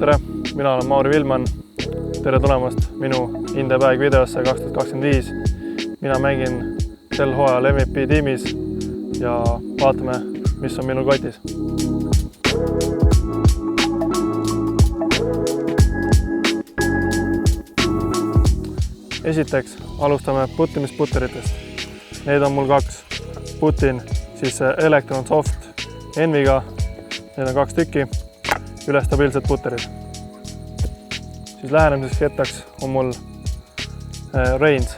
tere, mina olen Mauri Vilman. Tere tulemast minu In The Bag videosse 2025. Mina mängin sel hooajal MVP tiimis ja vaatame, mis on minul kotis. Esiteks alustame puttimisputteritest. Neid on mul 2. Putin, siis Electron Soft Enviga. Need on 2 tükki. Üle stabiilsed putterid. Siis lähenemiseks kettaks on mul Reigns.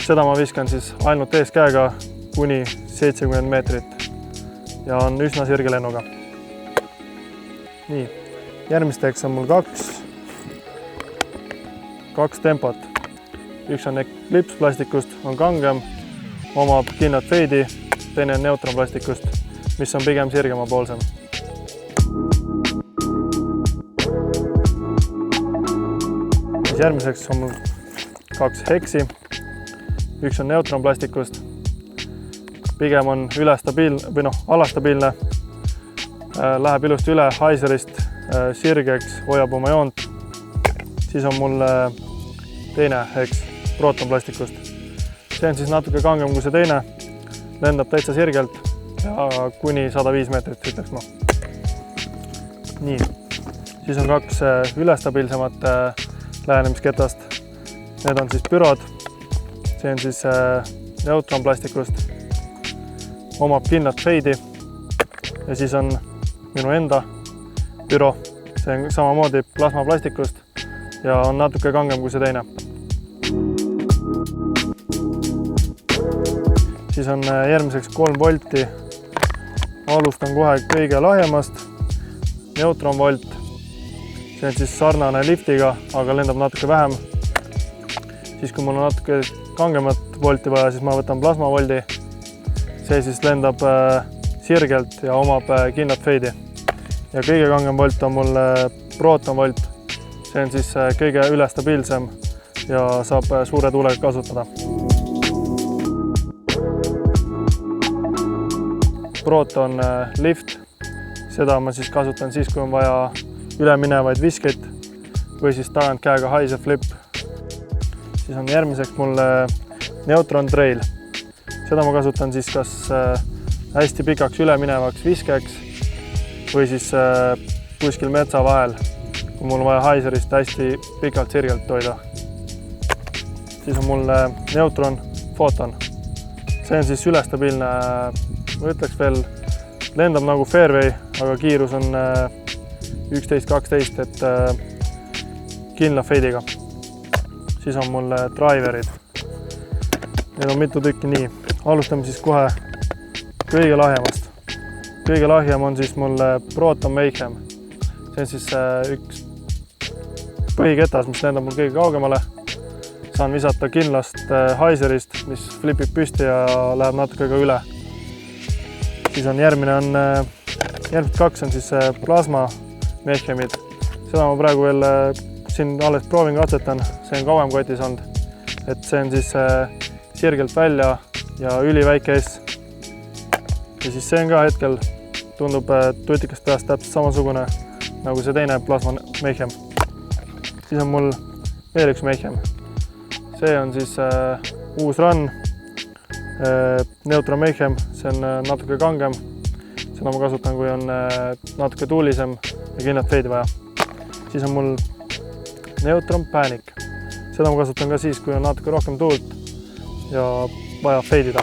Seda ma viskan siis ainult eeskäega kuni 70 meetrit ja on üsna sirge lennuga. Nii, järgmisteks on mul 2 tempot. Üks on Eclipse plastikust, on kangem, omab kinnat feidi, teine on Neutron plastikust, mis on pigem sirgema poolsem. Järgmiseks on mul 2 heksi. Üks on Neutron plastikust. Pigem on alastabiilne. Läheb ilusti üle Heiserist sirgeks, hoiab oma joont. Siis on mul teine heks Proton plastikust. See on siis natuke kangem kui see teine. Lendab täitsa sirgelt ja kuni 105 meetrit, ütleks ma. Nii. Siis on 2 ülestabiilsemat lähenemisketast. Need on siis pürod. See on siis Neutron plastikust. Omab kinnat feidi. Ja siis on minu enda püro. See on samamoodi plasma plastikust ja on natuke kangem kui see teine. Siis on järgmiseks 3 volti. Alustan kohe kõige lahjemast. Neutron volt. See on siis sarnane liftiga, aga lendab natuke vähem. Siis kui mul on natuke kangemat volti vaja, siis ma võtan plasma voldi. See siis lendab sirgelt ja omab kinnat feidi. Ja kõige kangem volt on mul Proton volt. See on siis kõige ülestabiilsem ja saab suure tuulega kasutada. Proton lift. Seda ma siis kasutan siis, kui on vaja üleminevaid viskeid või siis tagant käega Heiser flip. Siis on järgmiseks mul Neutron trail. Seda ma kasutan siis kas hästi pikaks üleminevaks viskeks või siis kuskil metsa vahel, kui mul on vaja Heiserist hästi pikalt sirgelt hoida. Siis on mul Neutron Photon. See on siis ülestabiilne, ma ütleks veel, lendab nagu fairway, aga kiirus on 11-12, et kindla feidiga. Siis on mul driverid. Need on mitu tükki nii. Alustame siis kohe kõige lahjemast. Kõige lahjem on siis mul Proton Mayhem. See on siis üks põhiketas, mis lendab mul kõige kaugemale. Saan visata kindlast Heiserist, mis flipib püsti ja läheb natuke ka üle. Siis on järgmised 2 on siis plasma Mayhemid. Seda ma praegu veel siin alles proovin katsetan. See on kauem kotis olnud. Et see on siis sirgelt välja ja üliväike S. Ja siis see on ka hetkel tundub tutikast peast täpselt samasugune nagu see teine plasma Mayhem. Siis on mul veel üks Mayhem. See on siis uus run. Neutron Mayhem. See on natuke kangem. Seda ma kasutan, kui on natuke tuulisem ja kinnat feidi vaja. Siis on mul Neutron Panic. Seda ma kasutan ka siis, kui on natuke rohkem tuult ja vaja feidida.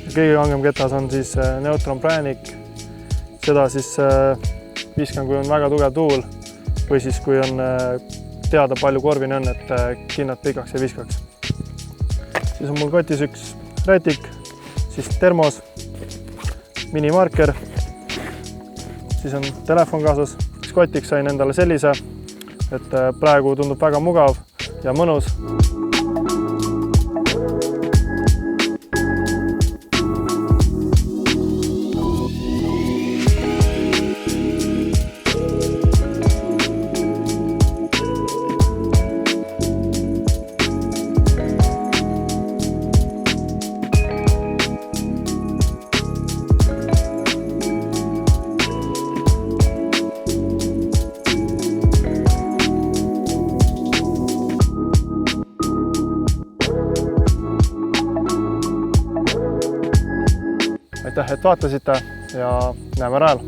Kõige kangem ketas on siis Neutron Panic. Seda siis viskan, kui on väga tugev tuul või siis, kui on teada palju korvini on, et kinnat pikaks ja viskaks. Siis on mul kotis üks rätik, siis termos, minimarker, siis on telefon kaasas. Kotiks sain endale sellise, et praegu tundub väga mugav ja mõnus. aitäh, et vaatasite ja näeme rajal!